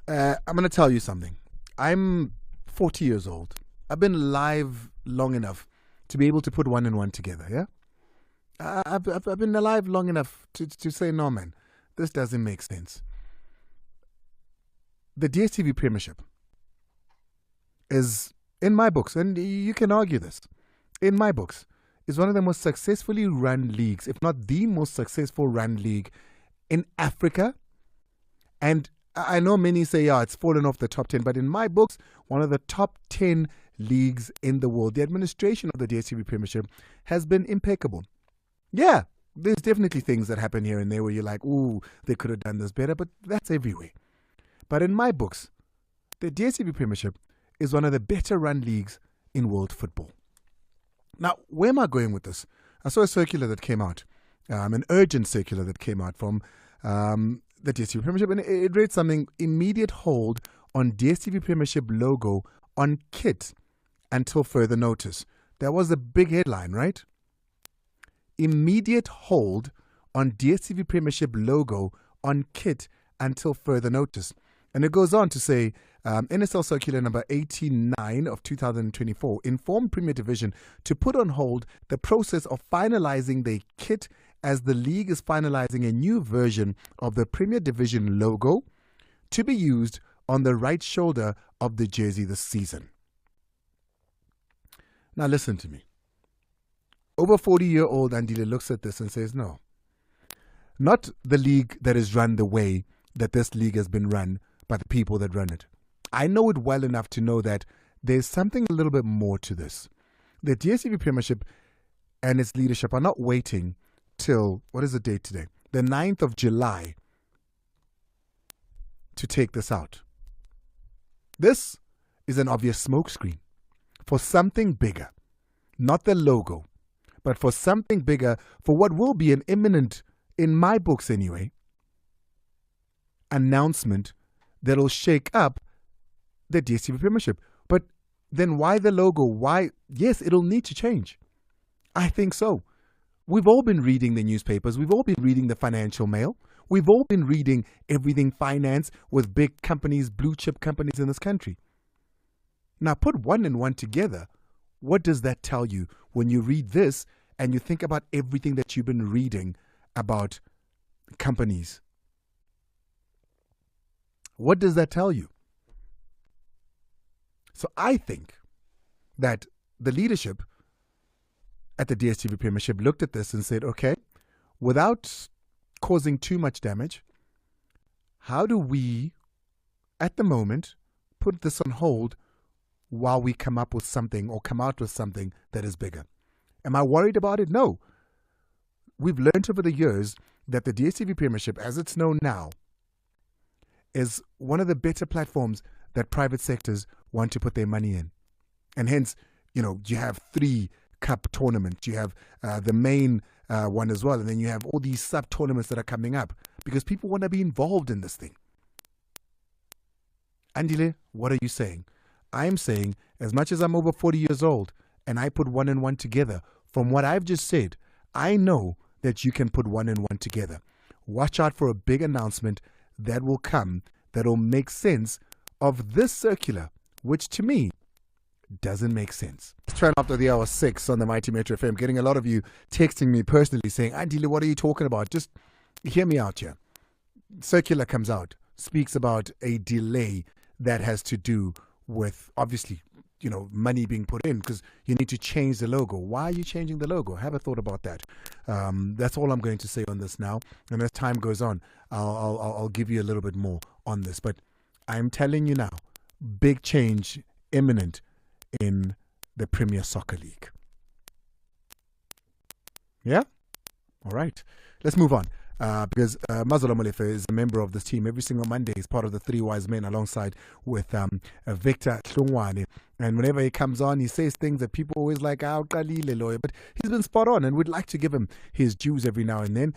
I'm going to tell you something. I'm 40 years old. I've been alive long enough to be able to put one and one together, yeah? I've been alive long enough to say, no, man, this doesn't make sense. The DSTV Premiership is, in my books, and you can argue this, in my books, is one of the most successfully run leagues, if not the most successful run league in Africa. And I know many say, yeah, it's fallen off the top 10, but in my books, one of the top 10 leagues in the world. The administration of the DSTV Premiership has been impeccable. Yeah, there's definitely things that happen here and there where you're like, ooh, they could have done this better, but that's everywhere. But in my books, the DSTV Premiership is one of the better run leagues in world football. Now, where am I going with this? I saw a circular that came out, an urgent circular that came out from the DSTV Premiership, and it read something: immediate hold on DSTV Premiership logo on kit until further notice. That was a big headline, right? Immediate hold on DSTV Premiership logo on kit until further notice. And it goes on to say, NSL Circular number 89 of 2024 informed Premier Division to put on hold the process of finalizing the kit as the league is finalizing a new version of the Premier Division logo to be used on the right shoulder of the jersey this season. Now listen to me. Over 40-year-old Andile looks at this and says, no, not the league that is run the way that this league has been run by the people that run it. I know it well enough to know that there's something a little bit more to this. The DSTV Premiership and its leadership are not waiting till, what is the date today? The 9th of July to take this out. This is an obvious smokescreen for something bigger, not the logo, but for something bigger, for what will be an imminent, in my books anyway, announcement that'll shake up the DSTV Premiership. But then why the logo? Why? Yes, it'll need to change. I think so. We've all been reading the newspapers. We've all been reading the Financial Mail. We've all been reading everything finance with big companies, blue chip companies in this country. Now put one and one together. What does that tell you when you read this and you think about everything that you've been reading about companies? What does that tell you? So I think that the leadership at the DSTV Premiership looked at this and said, okay, without causing too much damage, how do we, at the moment, put this on hold while we come up with something or come out with something that is bigger? Am I worried about it? No. We've learned over the years that the DSTV Premiership, as it's known now, is one of the better platforms that private sectors want to put their money in. And hence, you have 3 cup tournaments. You have the main one as well. And then you have all these sub-tournaments that are coming up because people want to be involved in this thing. Andile, what are you saying? I'm saying, as much as I'm over 40 years old and I put one and one together, from what I've just said, I know that you can put one and one together. Watch out for a big announcement that will come that will make sense of this circular, which to me doesn't make sense. It's trying after the hour 6 on the Mighty Metro FM, getting a lot of you texting me personally saying, Andile, what are you talking about? Just hear me out here. Circular comes out, speaks about a delay that has to do with, obviously, money being put in because you need to change the logo. Why are you changing the logo? Have a thought about that. That's all I'm going to say on this now. And as time goes on, I'll give you a little bit more on this. But I'm telling you now, big change imminent in the Premier Soccer League. Yeah? All right. Let's move on. Because Mazola Molefe is a member of this team. Every single Monday he's part of the 3 Wise Men alongside with Victor Hlungwane. And whenever he comes on, he says things that people always like, qalile lawyer. But he's been spot on, and we'd like to give him his dues every now and then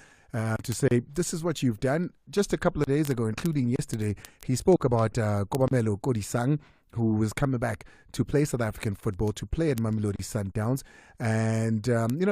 to say, this is what you've done. Just a couple of days ago, including yesterday, he spoke about Kobamelo Kodisang, who was coming back to play South African football, to play at Mamelodi Sundowns. And,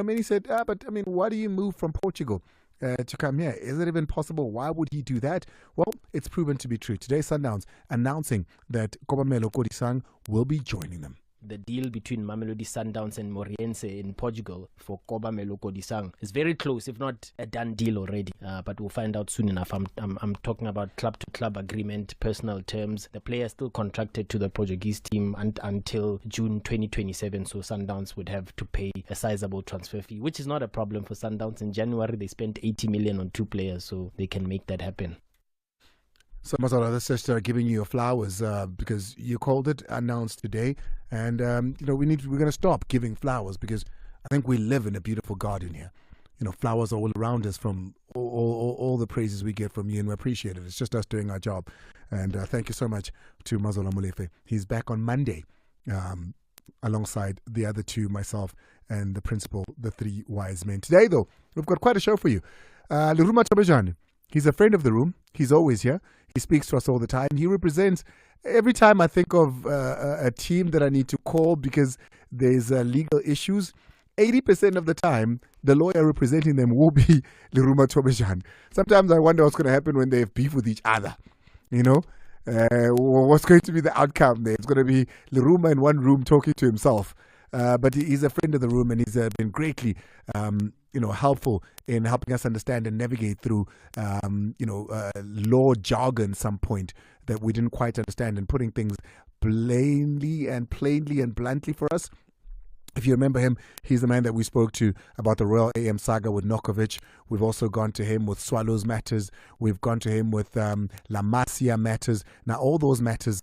many said, but, what do you move from Portugal? to come here. Is it even possible? Why would he do that? Well, it's proven to be true. Today, Sundowns announcing that Kobamelo Kodisang will be joining them. The deal between Mamelodi Sundowns and Moreirense in Portugal for Kobamelo Kodisang is very close, if not a done deal already. But we'll find out soon enough. I'm talking about club-to-club agreement, personal terms. The player is still contracted to the Portuguese team until June 2027. So Sundowns would have to pay a sizable transfer fee, which is not a problem for Sundowns. In January, they spent 80 million on 2 players, so they can make that happen. So, Mazala, let's just giving you your flowers because you called it, announced today, and we're going to stop giving flowers because I think we live in a beautiful garden here. Flowers are all around us from all the praises we get from you, and we appreciate it. It's just us doing our job. And thank you so much to Mazola Molefe. He's back on Monday alongside the other two, myself and the principal, the three wise men. Today, though, we've got quite a show for you. Leruma Thobejane, he's a friend of the room. He's always here. He speaks to us all the time. He represents, every time I think of a team that I need to call because there's legal issues, 80% of the time, the lawyer representing them will be Leruma Thobejane. Sometimes I wonder what's going to happen when they have beef with each other. What's going to be the outcome there? It's going to be Leruma in one room talking to himself. But he's a friend of the room, and he's been greatly, helpful in helping us understand and navigate through, law jargon some point that we didn't quite understand, and putting things plainly and bluntly for us. If you remember him, he's the man that we spoke to about the Royal AM saga with Nokovic. We've also gone to him with Swallows matters. We've gone to him with La Masia matters. Now, all those matters,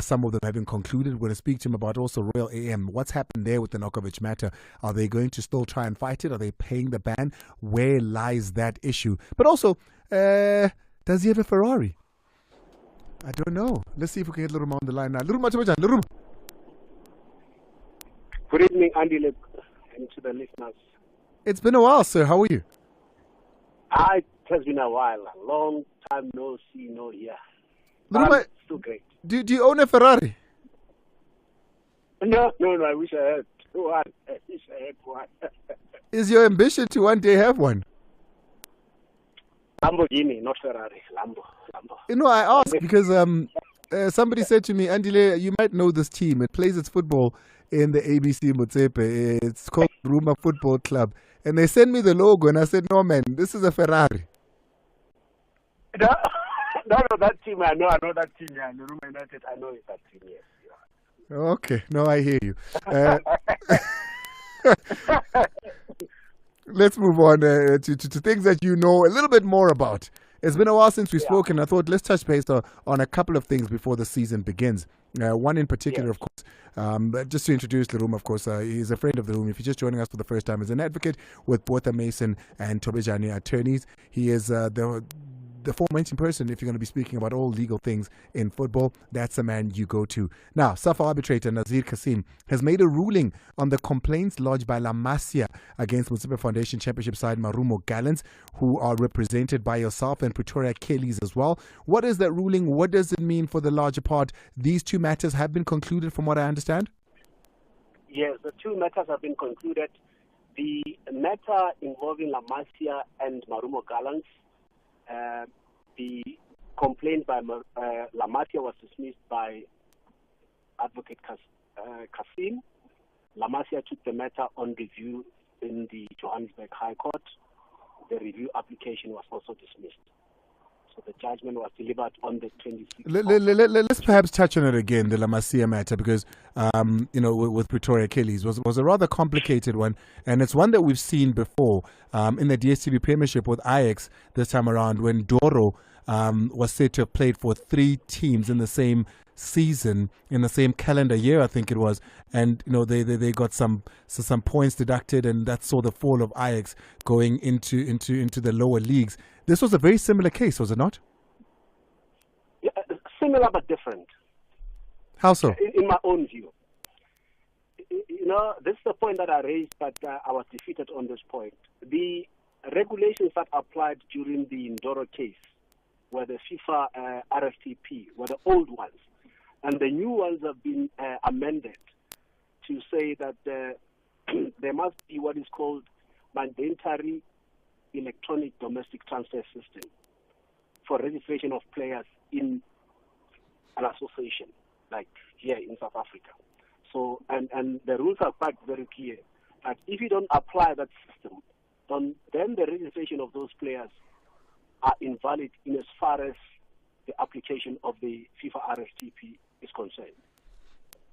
some of them have been concluded. We're going to speak to him about also Royal AM. What's happened there with the Nokovic matter? Are they going to still try and fight it? Are they paying the ban? Where lies that issue? But also, does he have a Ferrari? I don't know. Let's see if we can get Leruma on the line now. Leruma Thobejane, Leruma. Good evening, Andile, and to the listeners. It's been a while, sir. How are you? It has been a while. A long time no see, no hear. Leruma, still great. Do you own a Ferrari? No. I wish I had one. Is your ambition to one day have one? Lamborghini, not Ferrari. Lambo. I ask because somebody said to me, Andile, you might know this team. It plays its football in the ABC Motsepe. It's called Leruma Football Club. And they sent me the logo, and I said, no, man, this is a Ferrari. No, that team, I know that team, yeah. Leruma United, I know it's that team, yes. Yeah. Okay, no, I hear you. Let's move on to things that you know a little bit more about. It's been a while since we've spoken. I thought let's touch base on a couple of things before the season begins. One in particular, of course, just to introduce Leruma, of course, he's a friend of the room. If you're just joining us for the first time, he's an advocate with both Mason and Thobejane attorneys. He is the forementioned person, if you're going to be speaking about all legal things in football, that's the man you go to. Now, SAFA arbitrator Nazir Kasim has made a ruling on the complaints lodged by La Masia against Motsepe Foundation Championship side Marumo Gallants, who are represented by yourself and Pretoria Kellys as well. What is that ruling? What does it mean for the larger part? These two matters have been concluded from what I understand? Yes, the two matters have been concluded. The matter involving La Masia and Marumo Gallants, the complaint by La Masia was dismissed by Advocate Kasim. La Masia took the matter on review in the Johannesburg High Court. The review application was also dismissed. So the judgment was delivered on the 26th. Let's perhaps touch on it again, the La Masia matter, because with Pretoria Kellys was a rather complicated one, and it's one that we've seen before in the DStv Premiership with Ajax this time around, when Doro was said to have played for 3 teams in the same season, in the same calendar year, I think it was, and they got some points deducted, and that saw the fall of Ajax going into the lower leagues. This was a very similar case, was it not? Yeah, similar but different. How so? In my own view. This is the point that I raised, but I was defeated on this point. The regulations that applied during the Ndoro case were the FIFA RFTP, were the old ones. And the new ones have been amended to say that there must be what is called mandatory electronic domestic transfer system for registration of players in an association, like here in South Africa. So, and the rules are quite very clear that if you don't apply that system, then the registration of those players are invalid in as far as the application of the FIFA RSTP is concerned.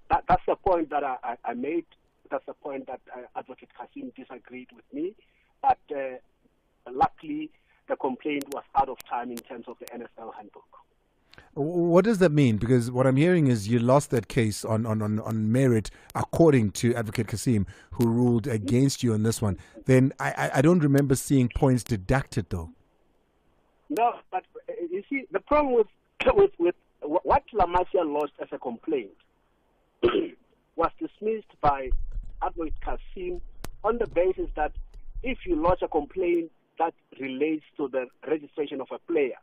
That's the point that I made. That's the point that Advocate Kasim disagreed with me. But luckily, the complaint was out of time in terms of the NSL handbook. What does that mean? Because what I'm hearing is you lost that case on merit, according to Advocate Kasim, who ruled against you on this one. Then I don't remember seeing points deducted, though. No, but you see, the problem with what La Masia lost as a complaint was dismissed by Advocate Kasim on the basis that if you lodge a complaint that relates to the registration of a player,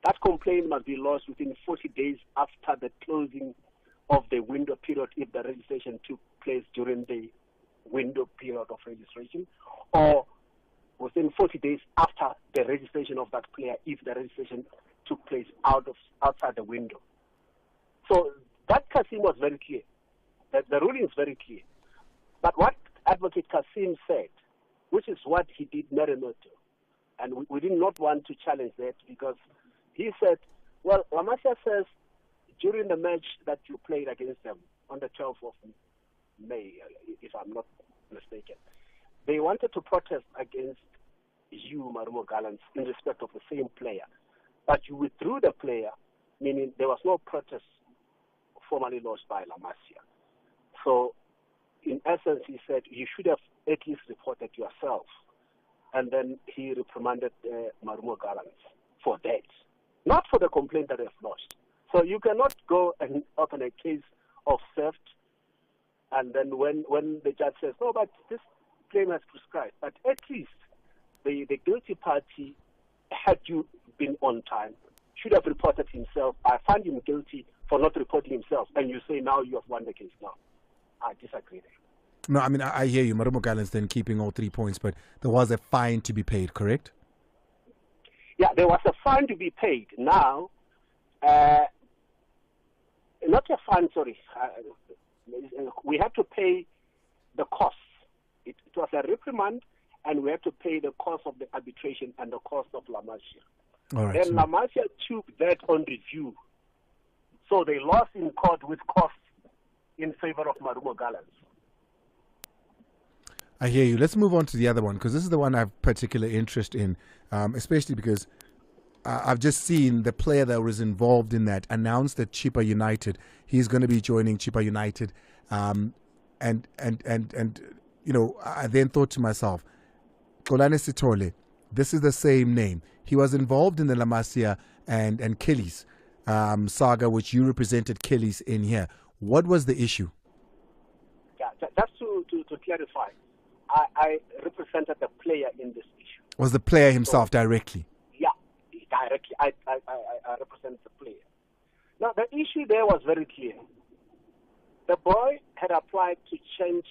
that complaint must be lodged within 40 days after the closing of the window period if the registration took place during the window period of registration, or within 40 days after the registration of that player if the registration took place outside the window. So that Kasim was very clear. The ruling is very clear. But what Advocate Kasim said, which is what he did Merimoto, and we did not want to challenge that because he said, well, La Masia says during the match that you played against them on the 12th of May, if I'm not mistaken, they wanted to protest against you, Marumo Gallants, in respect of the same player. But you withdrew the player, meaning there was no protest formally lodged by La Masia. So, in essence, he said you should have at least reported yourself. And then he reprimanded Marumo Gallants for that, not for the complaint that they've lodged. So you cannot go and open a case of theft, and then when the judge says, no, but this claim has prescribed. But at least the guilty party, had you been on time, should have reported himself. I find him guilty for not reporting himself. And you say now you have won the case now. I disagree there. No, I mean, I hear you. Marumo Gallants then keeping all 3 points, but there was a fine to be paid, correct? Yeah, there was a fine to be paid. Now, not a fine, sorry. We have to pay the costs. It was a reprimand, and we have to pay the cost of the arbitration and the cost of La Masia. All right. Then La Masia took that on review. So they lost in court with costs in favor of Marumo Gallants. I hear you. Let's move on to the other one, because this is the one I have particular interest in, especially because I've just seen the player that was involved in that announced that Chippa United, he's going to be joining Chippa United. And you know, I then thought to myself, Kolane Sitole, this is the same name. He was involved in the La Masia and Kelly's saga, which you represented Kelly's in here. What was the issue? Yeah, just to clarify, I represented the player in this issue. Was the player himself directly? Yeah, directly. I represent the player. Now, the issue there was very clear. The boy had applied to change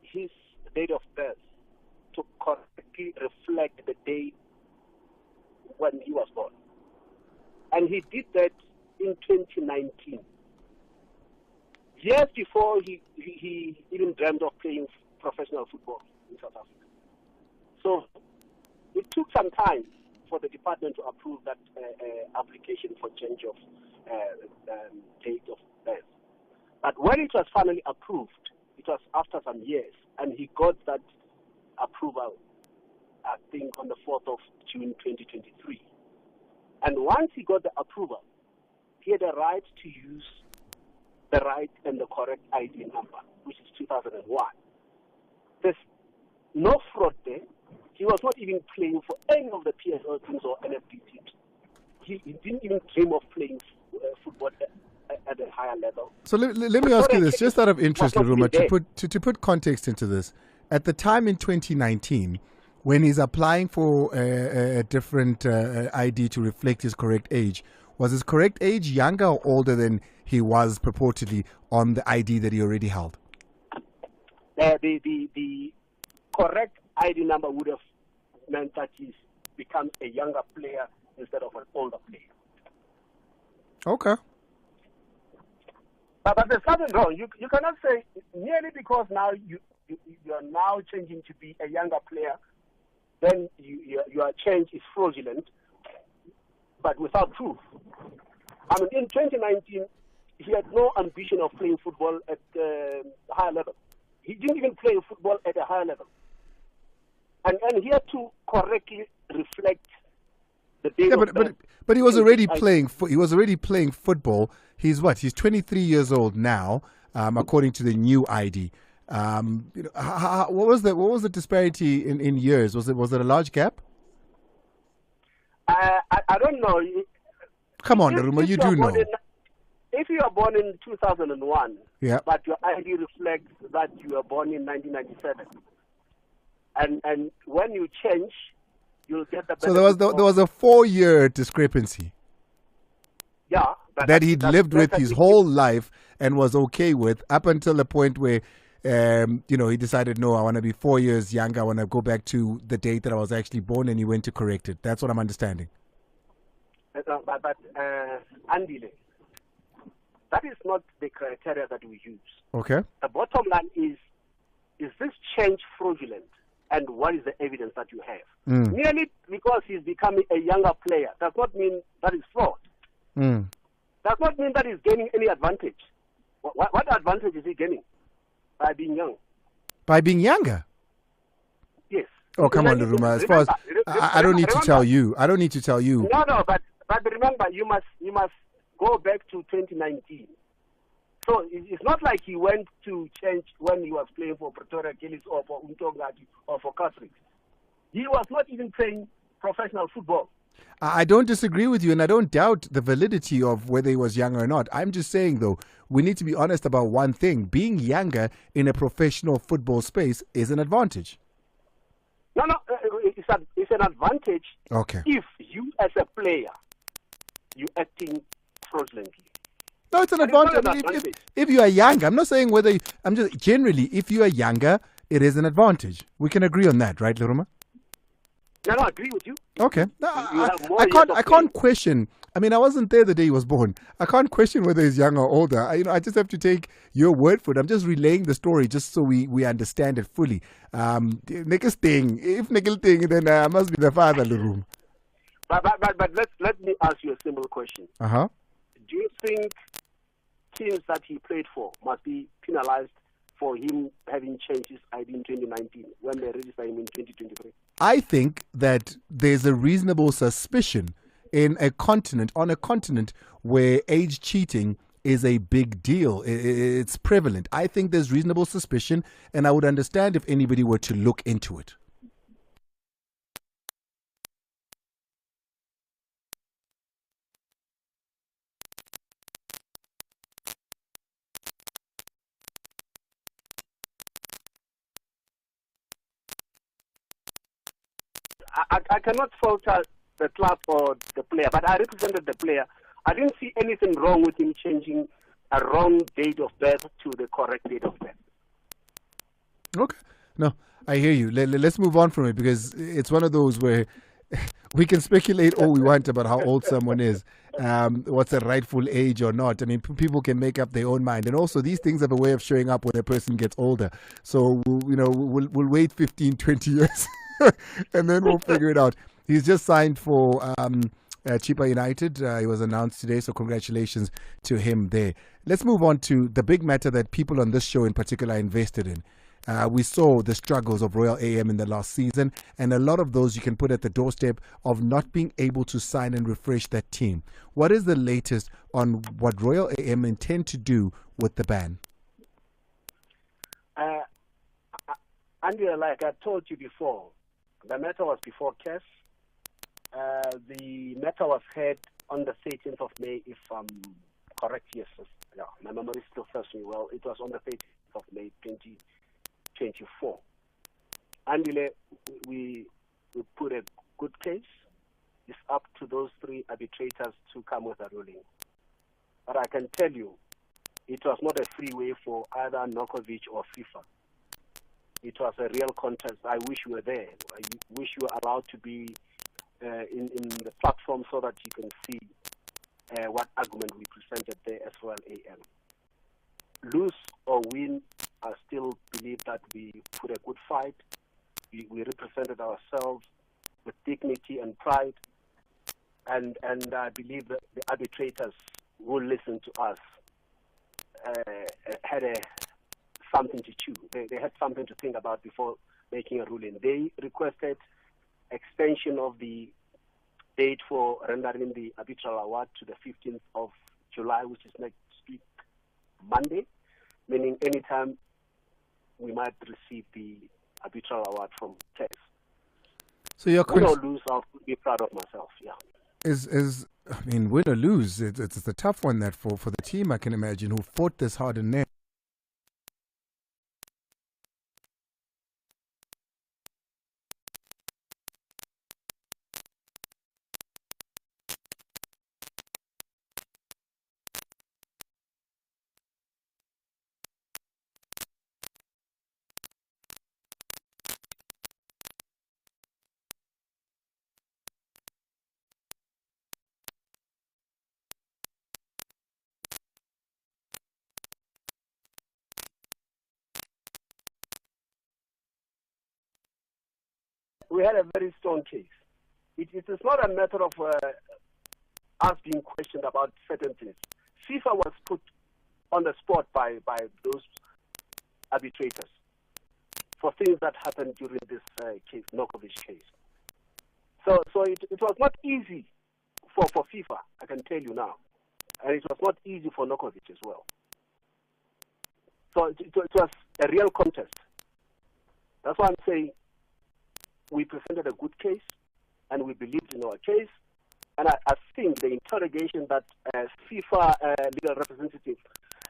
his date of birth to correctly reflect the day when he was born. And he did that in 2019. Years before he even dreamt of playing professional football in South Africa. So it took some time for the department to approve that application for change of date of birth. But when it was finally approved, it was after some years, and he got that approval, I think, on the 4th of June 2023. And once he got the approval, he had a right to use the right and the correct ID number, which is 2001. There's no fraud there. He was not even playing for any of the PSL teams or NFD teams. He didn't even dream of playing football at a higher level. So let me ask you this, just out of interest, Leruma, to put context into this. At the time in 2019, when he's applying for a different ID to reflect his correct age, was his correct age younger or older than he was purportedly on the ID that he already held? The correct ID number would have meant that he's becomes a younger player instead of an older player. Okay. But there's something wrong. You cannot say merely because now you are now changing to be a younger player, then your change is fraudulent, but without proof. I mean, in 2019, he had no ambition of playing football at a higher level. He didn't even play football at a higher level. And he had to correctly reflect the day of birth. But he was already playing. He was already playing football. He's what? He's 23 years old now, according to the new ID. What was the disparity in years? Was it a large gap? I don't know. Come on, Leruma, you do know. If you are born in 2001, yeah, but your ID reflects that you were born in 1997, and when you change, you'll get the benefit. So there was a 4-year discrepancy. Yeah, that he'd lived with his whole life and was okay with, up until the point where he decided, no, I want to be 4 years younger. I want to go back to the date that I was actually born, and he went to correct it. That's what I'm understanding. But Andile, that is not the criteria that we use. Okay. The bottom line is this change fraudulent, and what is the evidence that you have? Merely because he's becoming a younger player does not mean that is fraud. Does not mean that he's gaining any advantage. What advantage is he gaining by being young? By being younger? Yes. Oh, come on, Leruma. As far as I don't need to tell you. I don't need to tell you. No, but remember, you must go back to 2019. So it's not like he went to change when he was playing for Pretoria Gillies or for Untongati or for Catholics. He was not even playing professional football. I don't disagree with you, and I don't doubt the validity of whether he was younger or not. I'm just saying, though, we need to be honest about one thing. Being younger in a professional football space is an advantage. No, it's an advantage. Okay. If you, as a player, you're acting fraudulently. No, it's an advantage. If you are younger, I'm not saying whether. I'm just generally, if you are younger, it is an advantage. We can agree on that, right, Leruma? No, I agree with you. Okay. No, I can't question. I mean, I wasn't there the day he was born. I can't question whether he's young or older. I just have to take your word for it. I'm just relaying the story just so we understand it fully. If Nickel thing, then I must be the father of the room. But let me ask you a simple question. Uh-huh. Do you think teams that he played for must be penalized for him having changed his ID in 2019 when they register him in 2023? I think that there's a reasonable suspicion on a continent where age cheating is a big deal. It's prevalent. I think there's reasonable suspicion, and I would understand if anybody were to look into it. I cannot falter the club or the player, but I represented the player. I didn't see anything wrong with him changing a wrong date of birth to the correct date of birth. Okay. No, I hear you. Let's move on from it, because it's one of those where we can speculate all we want about how old someone is, what's a rightful age or not. I mean, people can make up their own mind. And also, these things have a way of showing up when a person gets older. So, we'll wait 15, 20 years and then we'll figure it out. He's just signed for Chipa United. He was announced today, so congratulations to him there. Let's move on to the big matter that people on this show in particular are invested in. We saw the struggles of Royal AM in the last season, and a lot of those you can put at the doorstep of not being able to sign and refresh that team. What is the latest on what Royal AM intend to do with the ban? Andile, like I told you before, the matter was before CAS. The matter was heard on the 13th of May, if I'm correct. Yes, yeah, my memory still serves me well. It was on the 13th of May, 2024. Andile, we put a good case. It's up to those three arbitrators to come with a ruling. But I can tell you, it was not a free way for either Ncube or FIFA. It was a real contest. I wish you were there. I wish you were allowed to be in the platform so that you can see what argument we presented there as well, AM. Lose or win, I still believe that we put a good fight. We represented ourselves with dignity and pride, and I believe that the arbitrators who listened to us had something to chew. They had something to think about before making a ruling. They requested extension of the date for rendering the arbitral award to the 15th of July, which is next week, Monday, meaning anytime we might receive the arbitral award from TES. So you're win or lose, I'll be proud of myself. Yeah. Win or lose, it's a tough one that for the team, I can imagine, who fought this hard and net. We had a very strong case. It is not a matter of us being questioned about certain things. FIFA was put on the spot by those arbitrators for things that happened during this case, Nokovic case. So it was not easy for FIFA, I can tell you now. And it was not easy for Nokovic as well. So it was a real contest. That's why I'm saying we presented a good case, and we believed in our case. And I think the interrogation that FIFA legal representative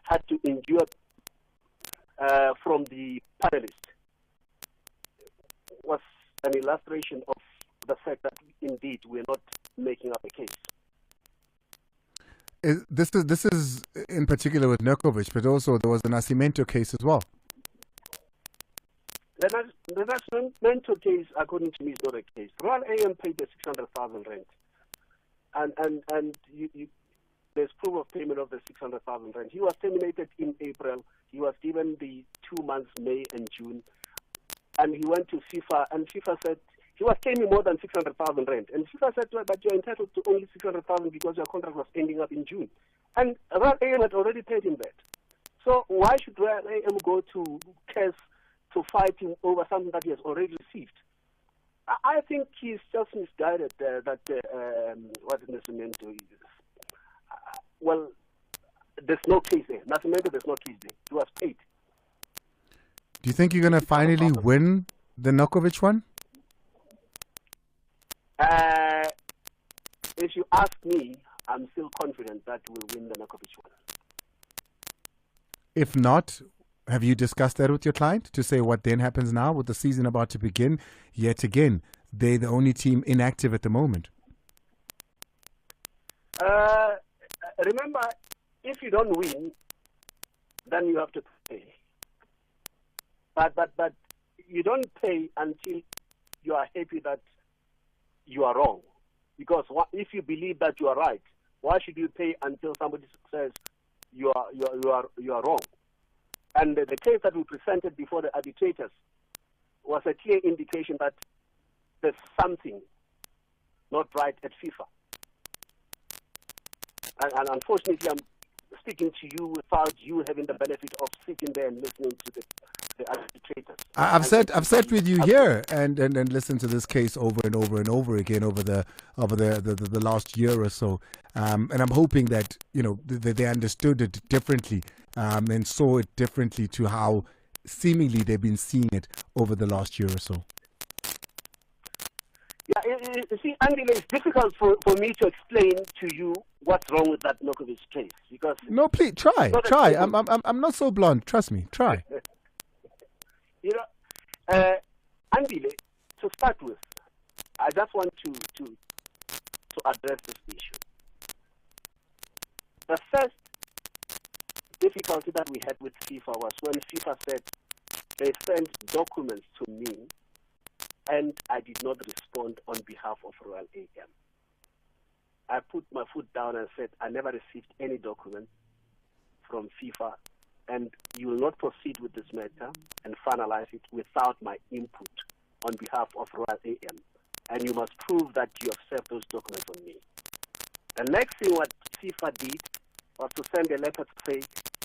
had to endure from the panelists was an illustration of the fact that indeed we're not making up a case. This is in particular with Nurkovic, but also there was the Nascimento case as well. The Nascimento case, according to me, is not a case. Royal AM paid the 600,000 rent, and there's proof of payment of the 600,000 rent. He was terminated in April. He was given the 2 months, May and June, and he went to FIFA, and FIFA said he was claiming more than 600,000 rent, and FIFA said, well, but you're entitled to only 600,000 because your contract was ending up in June, and Royal AM had already paid him that. So why should Royal AM go to CAS to fight him over something that he has already received? I think he's just misguided that what Nascimento is. Well, there's no case there. Nascimento, there's no case there. He was paid. Do you think you're going to finally win the Nokovic one? If you ask me, I'm still confident that we'll win the Nokovic one. If not, have you discussed that with your client to say what then happens now with the season about to begin? Yet again, they're the only team inactive at the moment. Remember, if you don't win, then you have to pay. But you don't pay until you are happy that you are wrong. Because if you believe that you are right, why should you pay until somebody says you are wrong? And the case that we presented before the arbitrators was a clear indication that there's something not right at FIFA. And unfortunately, I'm speaking to you without you having the benefit of sitting there and listening to the arbitrators. I've sat with you here and listened to this case over and over and over again over the last year or so, and I'm hoping that they understood it differently and saw it differently to how seemingly they've been seeing it over the last year or so. Yeah, you see, Andile, it's difficult for me to explain to you what's wrong with that Nokovic case because no, please try. I'm not so blunt. Trust me, try. Andile, to start with, I just want to address this issue. The first difficulty that we had with FIFA was when FIFA said they sent documents to me and I did not respond on behalf of Royal AM. I put my foot down and said I never received any document from FIFA, and you will not proceed with this matter and finalize it without my input on behalf of Royal AM. And you must prove that you have served those documents on me. The next thing what FIFA did was to send a letter to say,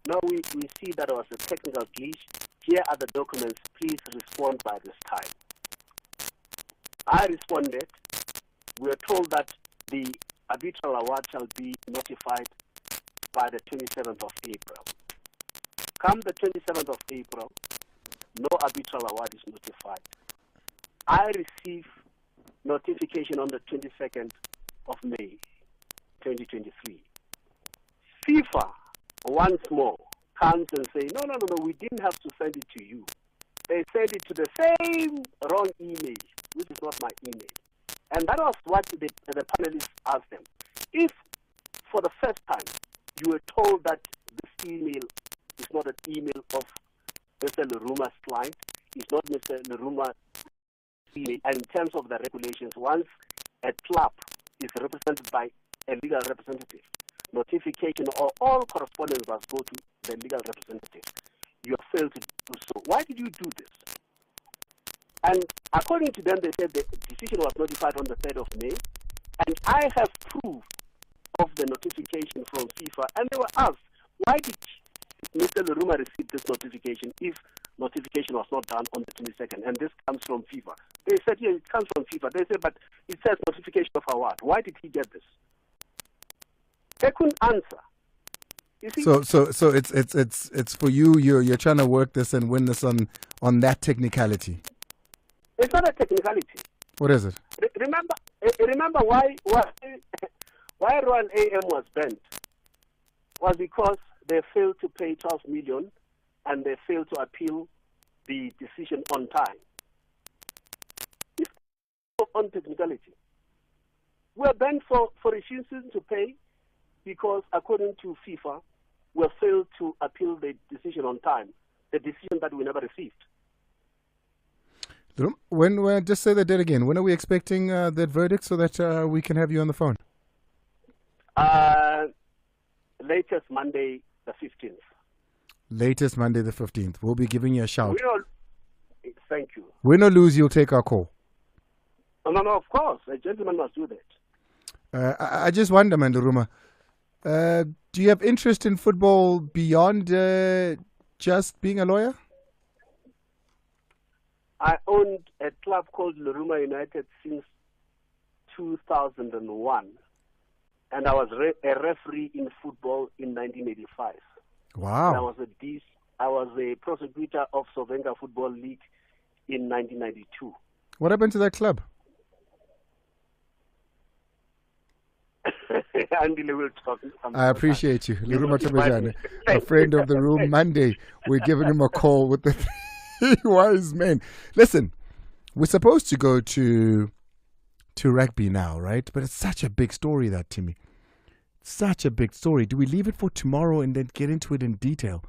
no, we see that there was a technical glitch. Here are the documents. Please respond by this time. I responded. We were told that the arbitral award shall be notified by the 27th of April. Come the 27th of April, no arbitral award is notified. I receive notification on the 22nd of May, 2023. FIFA, once more, comes and say, no, we didn't have to send it to you. They sent it to the same wrong email, which is not my email. And that was what the panelists asked them. If, for the first time, you were told that this email is not an email of Mr. Leruma's client, it's not Mr. Leruma's email, and in terms of the regulations, once a club is represented by a legal representative, notification or all correspondence must go to the legal representative. You have failed to do so. Why did you do this? And according to them, they said the decision was notified on the 3rd of May, and I have proof of the notification from FIFA. And they were asked, why did Mr. Leruma receive this notification if notification was not done on the 22nd? And this comes from FIFA. They said, yeah, it comes from FIFA. They said, but it says notification of award. Why did he get this? They couldn't answer. You see? So it's for you. You're trying to work this and win this on that technicality. It's not a technicality. What is it? Remember why Royal AM was banned was because they failed to pay 12 million and they failed to appeal the decision on time. It's on technicality. We're banned for refusing to pay because, according to FIFA, we failed to appeal the decision on time, the decision that we never received. When just say that date again. When are we expecting that verdict so that we can have you on the phone? Latest Monday the 15th. Latest Monday the 15th. We'll be giving you a shout. Thank you. Win or lose, you'll take our call. No, of course. A gentleman must do that. I just wonder, man, Leruma, do you have interest in football beyond just being a lawyer? I owned a club called Leruma United since 2001, and I was a referee in football in 1985. Wow! And I was a prosecutor of Sovenga Football League in 1992. What happened to that club? Andile will talk. I appreciate you, Leruma Thobejane, a friend of the room. Monday, we're giving him a call with the wise men. Listen, we're supposed to go to rugby now, right? But it's such a big story, that, Timmy. Such a big story. Do we leave it for tomorrow and then get into it in detail?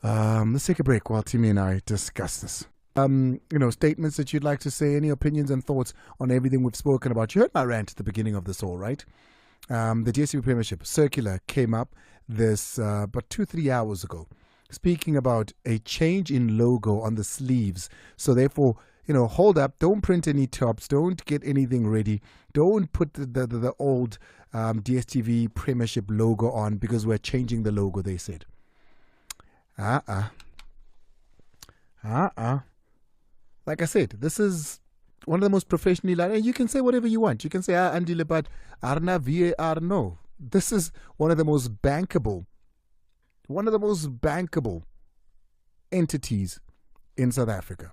Let's take a break while Timmy and I discuss this. Statements that you'd like to say, any opinions and thoughts on everything we've spoken about. You heard my rant at the beginning of this all, right? The DSTV Premiership circular came up this about 2-3 hours ago, speaking about a change in logo on the sleeves. So therefore, hold up, don't print any tops, don't get anything ready, don't put the old DSTV Premiership logo on because we're changing the logo, they said. Like I said, this is one of the most professionally and you can say whatever you want. You can say, Andile, but Arna VAR, no. This is one of the most bankable entities in South Africa.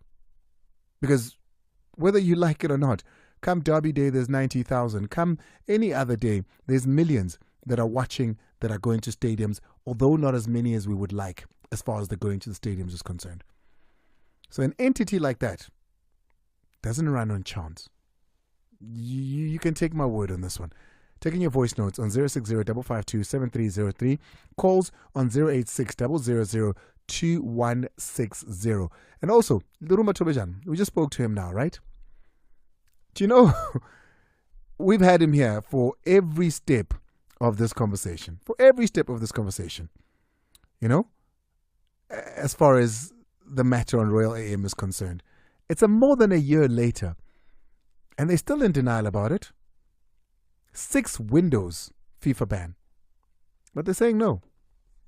Because whether you like it or not, come Derby Day, there's 90,000. Come any other day, there's millions that are watching, that are going to stadiums, although not as many as we would like as far as the going to the stadiums is concerned. So an entity like that doesn't run on chance. You can take my word on this one. Taking your voice notes on 060-552-7303, calls on 086-000-22 2160. And also, Leruma Thobejane, we just spoke to him now, right? Do you know, we've had him here for every step of this conversation. For every step of this conversation. You know, as far as the matter on Royal AM is concerned. It's more than a year later, and they're still in denial about it. 6 windows FIFA ban. But they're saying no.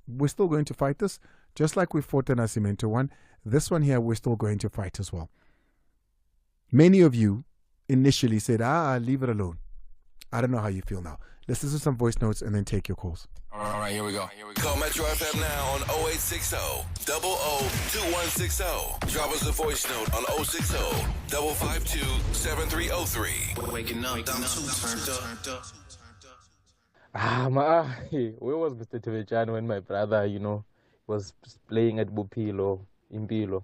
We're still going to fight this, just like we fought the Nascimento one. This one here, we're still going to fight as well. Many of you initially said, leave it alone. I don't know how you feel now. Let's listen to some voice notes and then take your calls. All right, here we go. Call Metro FM now on 0860 002160. Drop us a voice note on 060 552 7303. Waking up, turned up. Where was Mr. Thobejane when my brother, was playing at Bupilo, Impilo,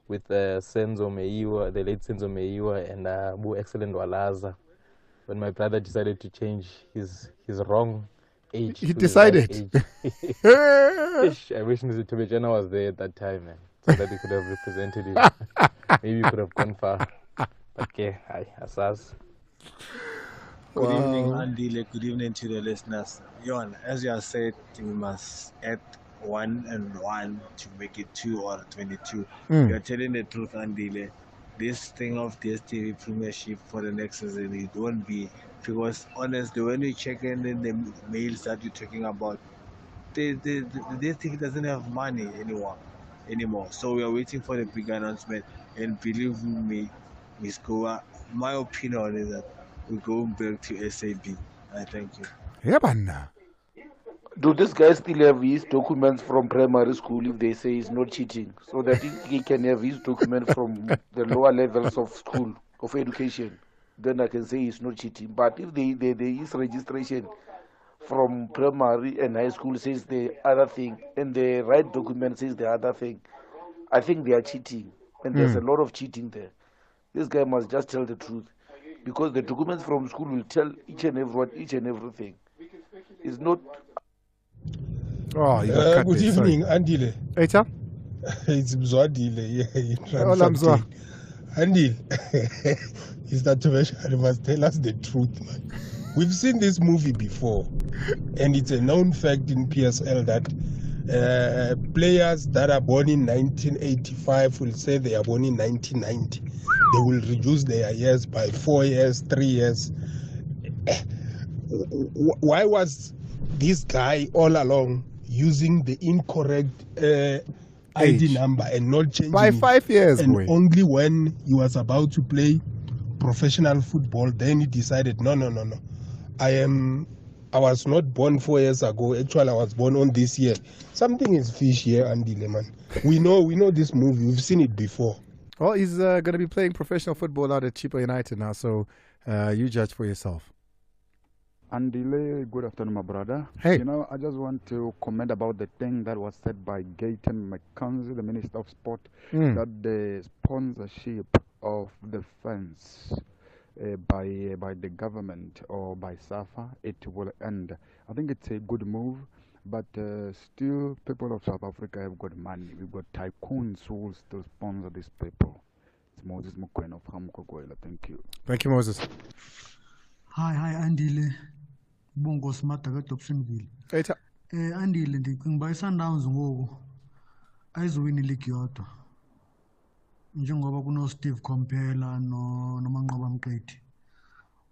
with Senzo Meiwa, the late Senzo Meiwa, and Bu Excellent Walaza. When my brother decided to change his wrong age. He decided. I wish Mr. Thobejane was there at that time, man, so that he could have represented him. Maybe he could have gone far. But okay, Asas. Good evening, Andile. Good evening to the listeners. Yon, as you have said, we must add 1 and 1 to make it 2 or 22. You are telling the truth, Andile. This thing of DSTV Premiership for the next season, it won't be, because honestly, when you check in the mails that you're talking about, the DSTV doesn't have money anymore. So we are waiting for the big announcement, and believe me, Ms. Koa, my opinion is that we're going back to SAB. I thank you. Yeah, banna. Do this guy still have his documents from primary school if they say he's not cheating, so that he can have his document from the lower levels of school, of education? Then I can say he's not cheating. But if his registration from primary and high school says the other thing, and the right document says the other thing, I think they are cheating. And there's a lot of cheating there. This guy must just tell the truth, because the documents from school will tell each and everything. It's not. Oh, you got cut good this, evening, sorry. Andile. Hey, Cha? It's Mzwadile. Yeah, Mzwa. Andile, Mr. Thobejane must tell us the truth, man. We've seen this movie before, and it's a known fact in PSL that players that are born in 1985 will say they are born in 1990. They will reduce their years by 4 years, 3 years. Why was this guy all along using the incorrect ID number and not changing by 5 years, and boy. only when he was about to play professional football, then he decided, no. I was not born 4 years ago. Actually, I was born on this year. Something is fish here, Andile, man. We know this movie. We've seen it before. Well, he's going to be playing professional football out at Chipa United now, so you judge for yourself. Andile, good afternoon, my brother. Hey. I just want to comment about the thing that was said by Gayton McKenzie, the Minister of Sport, that the sponsorship of the fans by the government or by SAFA, it will end. I think it's a good move, but still people of South Africa have got money. We've got tycoons who will still sponsor these people. It's Moses Mukwena from Kogoela. Thank you. Thank you, Moses. Hi, Andile. Bongo smata ka Dobsonville. Hey, Cha. Andile ndicinga uba iSundowns ngoku ayizuwina iligi yodwa. Njengoba kuno-Steve Komphela noManqoba Mqethi.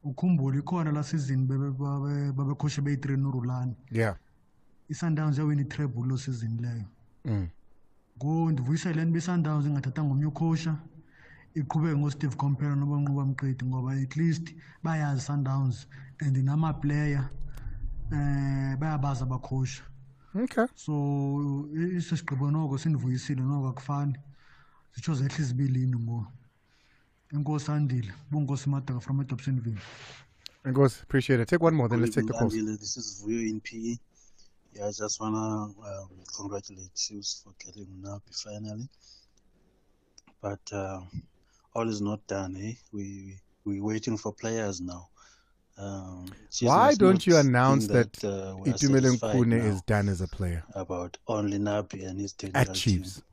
Ukhumbule ikhona la season babekhoshe beyi-3 noRulani. Yeah. iSundowns yawina i-treble lo season leyo. Ndivuyisela lento beSundowns ingathathanga omnye ukhosha iqhubeke ngoSteve Komphela noManqoba Mqethi, ngoba at least bayazi Sundowns and nama-player bayabaza abakhosha. Okay. So isesigqibo noko sindivuyisile noko akufani. Sitsho zehle izibilini ngo. Enkosi Andile, bonkosi Madaga from Dobsonville. Enkosi, appreciate it. Take one more, then let's take the calls. This is Vuyo in PE. Yeah, I just wanna congratulate you for getting Napi finally. But all is not done, eh? We're waiting for players now. Why don't you announce that we are Itumeleng satisfied Khune now is done as a player about only Nabi and his technical at Chiefs? team.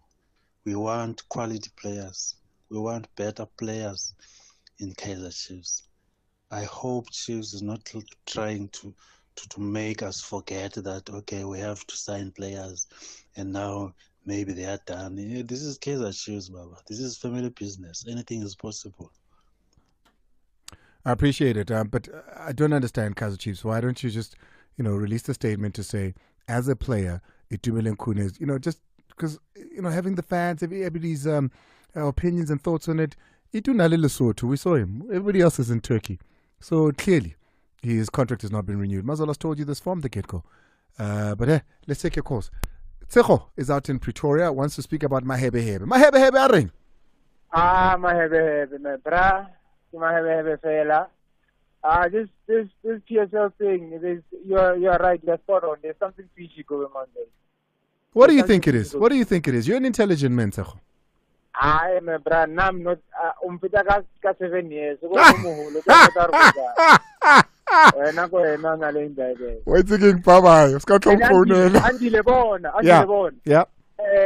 We want quality players. We want better players in Kaizer Chiefs. I hope Chiefs is not trying to make us forget that, okay, we have to sign players and now maybe they are done. This is Kaizer Chiefs, Baba. This is family business. Anything is possible. I appreciate it, but I don't understand Kaizer Chiefs. Why don't you just, release the statement to say, as a player, Itumeleng Khune is, just because, having the fans, everybody's opinions and thoughts on it. Itunale Lesotho, we saw him. Everybody else is in Turkey. So clearly, his contract has not been renewed. Mazola's told you this from the get-go. But let's take your calls. Tsecho is out in Pretoria, wants to speak about Mahebe. Mahebe Aring. Mahebe, my bra. Mahebe fella. This PSL thing, you're right, you're spot on. There's something fishy going on there. What do you think it is? What do you think it is? You're an intelligent man, Tsecho. I am a brand. I'm not. 7 years. What's again, Papa? Andile bona. Yeah.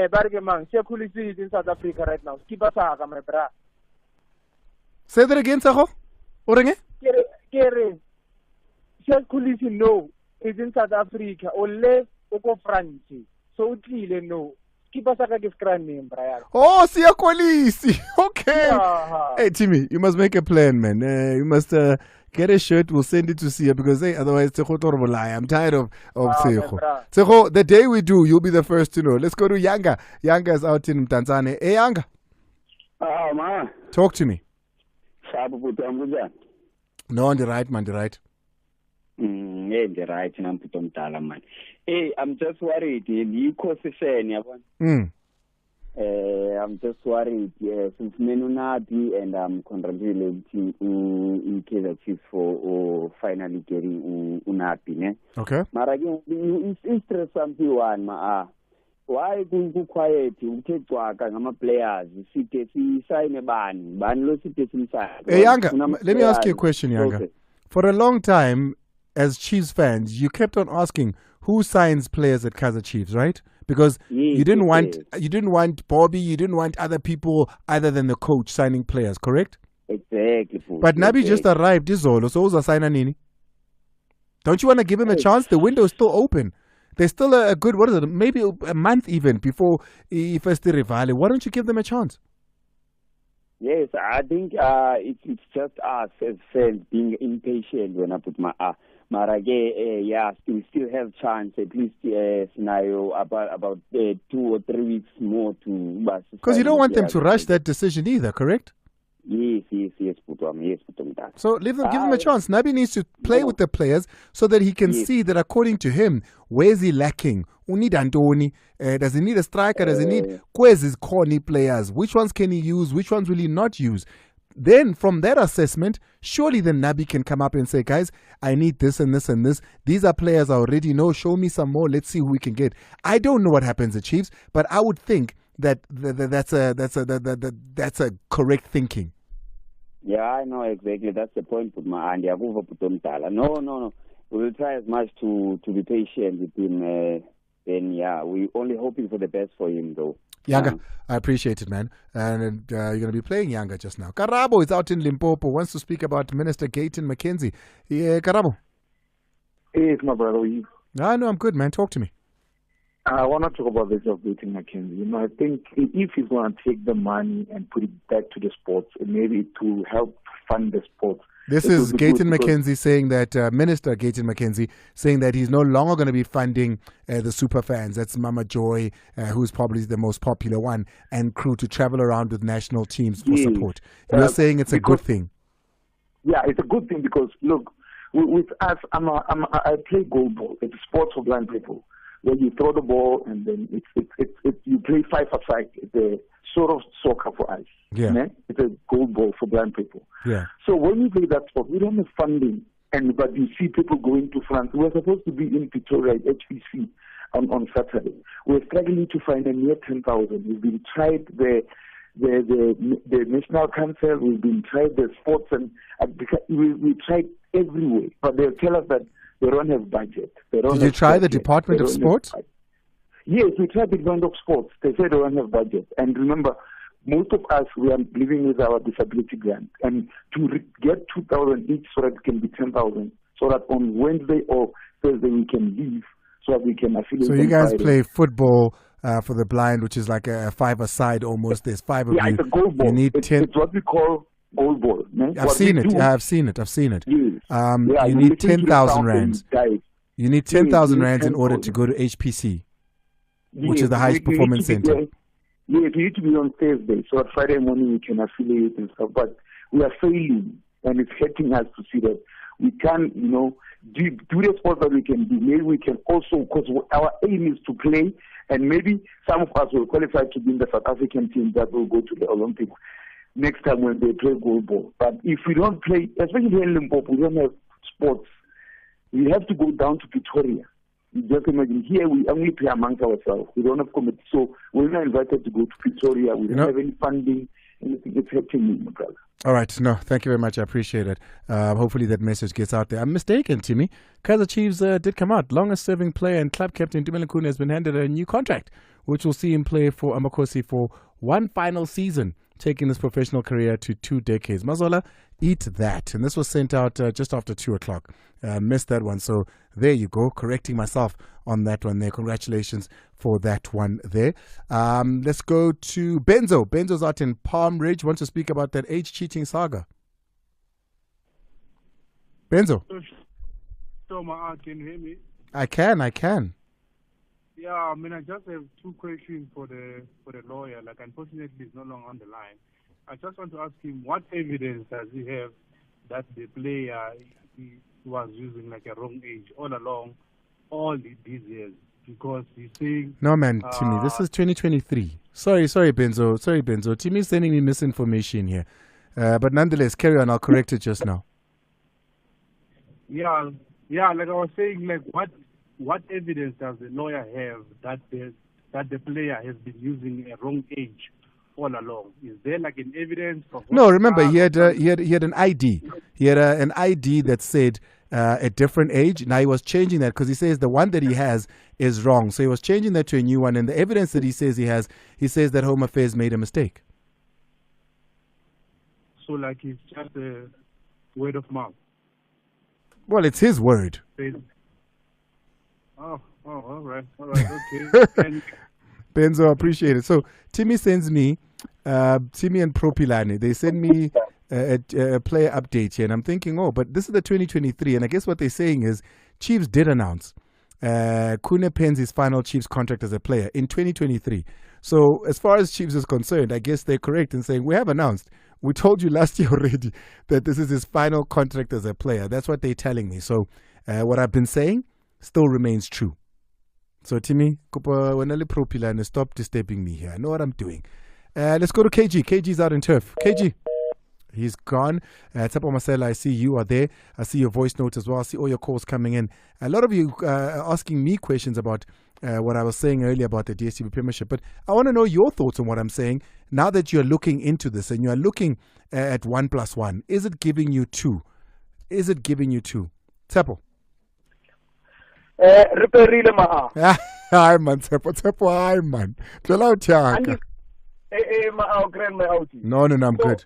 Bargemang, Shekulisi is in South Africa right now. Keep a saga, my bra. Say that again, Tsecho. What again? Kere. Shekulisi no is in South Africa. Ole Oko France. So clearly no. Oh, Siyakolisi. Okay. Yeah. Hey, Timmy, you must make a plan, man. You must get a shirt. We'll send it to Sia because otherwise, I'm tired of Tsecho. Tsecho, the day we do, you'll be the first to know. Let's go to Yanga. Yanga is out in Tanzania. Hey, Yanga. Man. Talk to me. No, on the right, man, the right. Yeah, the right, man. Hey, I'm just worried. I'm just worried. Since Menunabi and I'm congratulating in Kaizer Chiefs for finally getting Unabi. Okay. But again, it's interesting one. Why go quiet? You take players. See, sign a ban. Hey, Yanga, let me ask you a question, Yanga. Okay. For a long time, as Chiefs fans, you kept on asking who signs players at Kaizer Chiefs, right? Because you didn't want Bobby, you didn't want other people other than the coach signing players, correct? Exactly. But Nabi just arrived, Izolo, so who's signing Nini? Don't you want to give him a chance? The window is still open. There's still a good, maybe a month even before he first rivale. Why don't you give them a chance? Yes, I think it's just us as fans being impatient when I put my Marage, we still have chance, at least scenario about 2 or 3 weeks more to. Because you don't want them to rush that decision either, correct? Yes, Putam. So give them a chance. Nabi needs to play with the players so that he can see that according to him, where is he lacking? Unid Antoni, does he need a striker? Does he need where's his corny players? Which ones can he use? Which ones will he not use? Then from that assessment, surely then Nabi can come up and say, guys, I need this and this and this. These are players I already know. Show me some more. Let's see who we can get. I don't know what happens at Chiefs, but I would think that that's a correct thinking. Yeah, I know exactly. That's the point. No. We will try as much to be patient with him. Then we're only hoping for the best for him, though. Yanga, I appreciate it, man. And you're going to be playing Yanga just now. Karabo is out in Limpopo, wants to speak about Minister Gayton McKenzie. Yeah, Karabo. Hey, it's my brother. No, I'm good, man. Talk to me. I want to talk about this of Gayton McKenzie. I think if he's going to take the money and put it back to the sports, maybe to help fund the sports. This is Gayton McKenzie saying that, Minister Gayton McKenzie saying that he's no longer going to be funding the super fans. That's Mama Joy, who's probably the most popular one, and crew to travel around with national teams for support. You're saying it's a good thing. Yeah, it's a good thing because, look, with us, I play goalball. It's sports for blind people. Where you throw the ball and then you play 5-a-side. It's a sort of soccer for us. Yeah. It's a goalball for blind people. Yeah. So when you play that sport, we don't have funding, but you see people going to France. We're supposed to be in Pretoria at HPC on Saturday. We're struggling to find a near 10,000. We've been tried there the National Council, we've been tried the sports, and we tried everywhere, but they'll tell us that they don't have budget. Did you try the Department of Sports? Yes, we tried the Department of Sports. They said they don't have budget. And remember, most of us, we are living with our disability grant. And to get 2,000 each so that it can be 10,000, so that on Wednesday or Thursday we can leave, so that we can affiliate. So you guys play football for the blind, which is like a five-a-side almost. There's five of you. Yeah, it's a goal ball. You need it's what we call goal ball. No? I've seen it. I've seen it. Yes. You need 10,000 rands. You need 10,000 rands in order to go to HPC, which is the highest performance center. Yes, we need to be on Thursday, so that Friday morning we can affiliate and stuff. But we are failing, and it's hurting us to see that we can't, do the sport that we can do. Maybe we can also, because our aim is to play, and maybe some of us will qualify to be in the South African team that will go to the Olympics next time when they play goal ball. But if we don't play, especially here in Limpopo, we don't have sports. We have to go down to Pretoria. You just imagine, here we only play amongst ourselves. We don't have committee. So we're not invited to go to Pretoria. We don't have any funding. Anything. It's hurting me, my brother. All right. No, thank you very much. I appreciate it. Hopefully that message gets out there. I'm mistaken, Timmy. Kaizer Chiefs did come out. Longest serving player and club captain Ncube Nkuna has been handed a new contract, which will see him play for Amakosi for one final season, taking his professional career to 2 decades. Mazola, eat that. And this was sent out just after 2 o'clock. Missed that one. So there you go. Correcting myself on that one there. Congratulations for that one there. Let's go to Benzo. Benzo's out in Palm Ridge. Wants to speak about that age cheating saga. Benzo. Can you hear me? I can. Yeah, I mean, I just have 2 questions for the lawyer. Like, unfortunately, he's no longer on the line. I just want to ask him, what evidence does he have that the player he was using like a wrong age all along, all these years? Because he's saying... No, man, Timmy, this is 2023. Sorry, Benzo. Timmy's sending me misinformation here. But nonetheless, carry on. I'll correct it just now. Yeah, like I was saying, like, what evidence does the lawyer have that the player has been using a wrong age all along? Is there like an evidence? No, remember he had an ID. He had an ID that said a different age. Now he was changing that because he says the one that he has is wrong. So he was changing that to a new one. And the evidence that he says he has, he says that Home Affairs made a mistake. So like it's just a word of mouth. Well, it's his word. Oh, all right, okay. Benzo, appreciate it. So Timmy sends me, Timmy and Propilane, they send me a player update here, and I'm thinking, but this is the 2023, and I guess what they're saying is Chiefs did announce Kune pens his final Chiefs contract as a player in 2023. So as far as Chiefs is concerned, I guess they're correct in saying we have announced. We told you last year already that this is his final contract as a player. That's what they're telling me. So what I've been saying still remains true. So Timmy, stop disturbing me here. I know what I'm doing. Let's go to KG. KG's out in turf. KG, he's gone. Tsapo Masela, I see you are there. I see your voice notes as well. I see all your calls coming in. A lot of you are asking me questions about what I was saying earlier about the DSTV Premiership. But I want to know your thoughts on what I'm saying now that you're looking into this and you're looking at 1+1. Is it giving you 2? Is it giving you 2? Tsapo. Hi man, Tsepo, hi man. No, I'm good.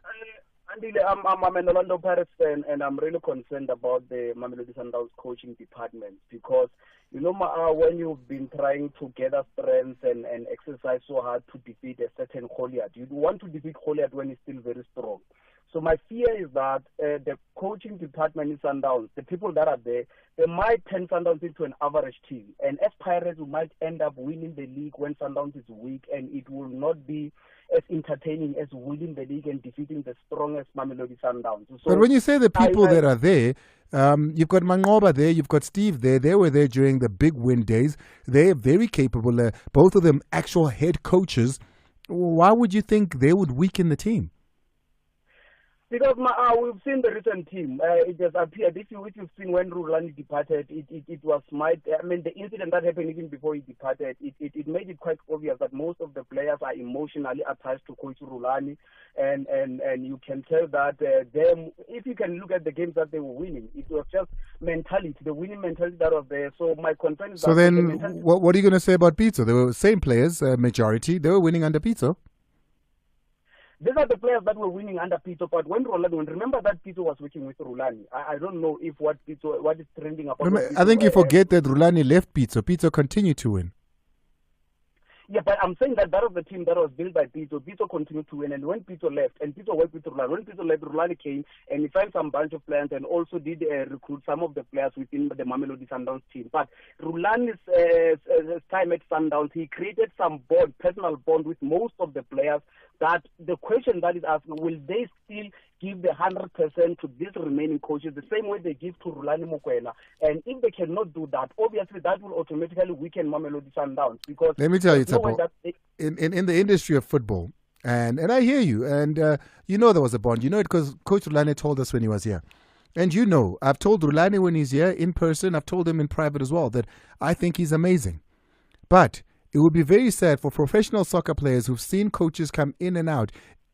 Andile, I'm an Orlando Pirates fan, and I'm really concerned about the Mamelodi Sundowns coaching department because, when you've been trying to gather strength and exercise so hard to defeat a certain Goliath, you want to defeat Goliath when he's still very strong. So my fear is that the coaching department in Sundowns, the people that are there, they might turn Sundowns into an average team. And as Pirates, we might end up winning the league when Sundowns is weak, and it will not be as entertaining as winning the league and defeating the strongest Mamelodi Sundowns. So but when you say the people that are there, you've got Mangoba there, you've got Steve there. They were there during the big win days. They're very capable. Both of them actual head coaches. Why would you think they would weaken the team? Because we've seen the recent team. It has appeared. If you've seen when Rulani departed, it was the incident that happened even before he departed, it made it quite obvious that most of the players are emotionally attached to Coach Rulani, and you can tell that them. If you can look at the games that they were winning, it was just mentality, the winning mentality that was there. So my concern is so then, what are you going to say about Pizzo? They were the same players, majority. They were winning under Pizzo. These are the players that were winning under Pito, but when remember that Pito was working with Rulani. I don't know if what is trending about. I think you forget that Rulani left Pito. Pito continued to win. Yeah, but I'm saying that was the team that was built by Pito. Pito continued to win, and when Pito left, and Pito worked with Rulani, when Pito left, Rulani came and he found some bunch of players and also did recruit some of the players within the Mamelodi Sundowns team. But Rulani's time at Sundowns, he created some personal bond with most of the players. That the question that is asked, will they still give the 100% to these remaining coaches the same way they give to Rulani Mokwena? And if they cannot do that, obviously that will automatically weaken Mamelodi Sundowns. Because let me tell you, Tapo, in the industry of football, and I hear you, and you know there was a bond. You know it because Coach Rulani told us when he was here. And you know, I've told Rulani when he's here in person, I've told him in private as well, that I think he's amazing. But it would be very sad for professional soccer players who've seen coaches come in and out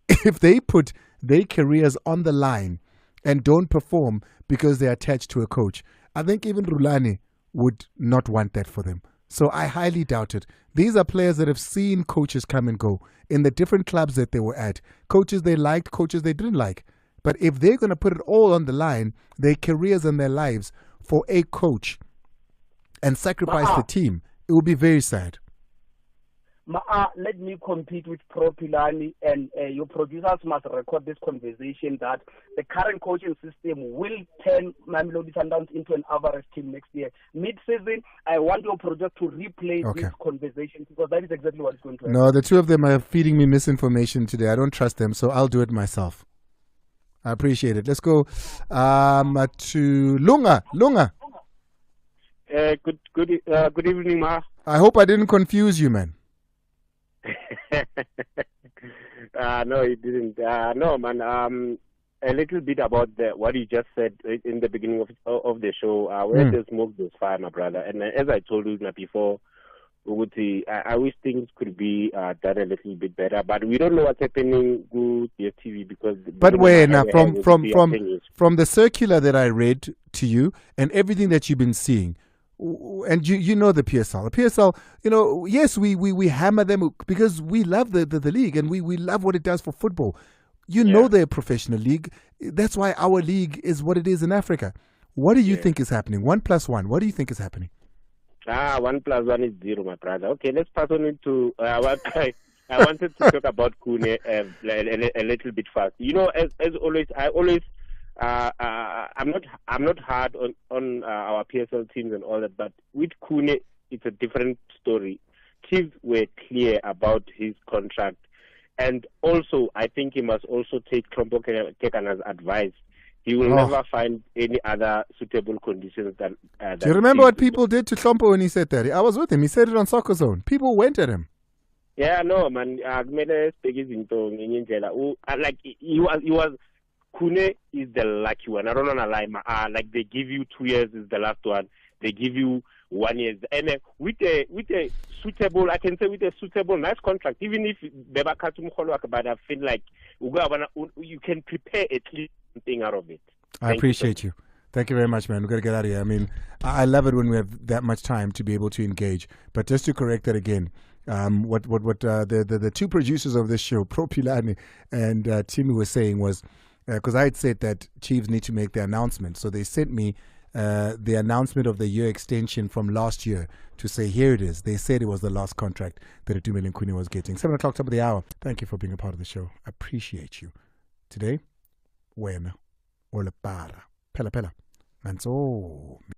if they put their careers on the line and don't perform because they're attached to a coach. I think even Rulani would not want that for them. So I highly doubt it. These are players that have seen coaches come and go in the different clubs that they were at. Coaches they liked, coaches they didn't like. But if they're going to put it all on the line, their careers and their lives for a coach and sacrifice the team, it would be very sad. Let me compete with Pro Pilani, and your producers must record this conversation that the current coaching system will turn Mamelodi Sundowns into an average team next year. Mid-season, I want your producer to replay this conversation because that is exactly what is going to happen. No, the two of them are feeding me misinformation today. I don't trust them, so I'll do it myself. I appreciate it. Let's go to Lunga. Lunga. Good evening, Ma. I hope I didn't confuse you, man. No, it didn't. No, man. A little bit about what you just said in the beginning of the show. Where there's smoke, there's fire, my brother. And as I told you before, I wish things could be done a little bit better. But we don't know what's happening with the TV because. But where now? From the circular that I read to you and everything that you've been seeing. And you know the PSL. The PSL, you know, yes, we hammer them because we love the league and we love what it does for football. You know they're a professional league. That's why our league is what it is in Africa. What do you think is happening? 1 + 1. What do you think is happening? 1 + 1 is 0, my brother. Okay, let's pass on into I wanted to talk about Kune a little bit fast. You know, as always, I'm not hard on our PSL teams and all that, but with Kune, it's a different story. Chiefs were clear about his contract, and also I think he must also take Trompo Kekana's advice. He will never find any other suitable conditions than. Do you remember what people did to Trompo when he said that? I was with him. He said it on Soccer Zone. People went at him. Yeah, no, man. Like he was. Kune is the lucky one. I don't want to lie. Like they give you 2 years is the last one. They give you 1 year, and with a suitable, I can say with a suitable, nice contract. Even if Beba Katum Holwaka, but I feel like you can prepare at least something out of it. I appreciate you. Thank you very much, man. We've got to get out of here. I mean, I love it when we have that much time to be able to engage. But just to correct that again, what the two producers of this show, Pro Pilani and Timmy, were saying was. Because I had said that Chiefs need to make the announcement. So they sent me the announcement of the year extension from last year to say, here it is. They said it was the last contract that Itumeleng Khune was getting. 7 o'clock, top of the hour. Thank you for being a part of the show. I appreciate you. Today, wena, ole para. Pela. Manso.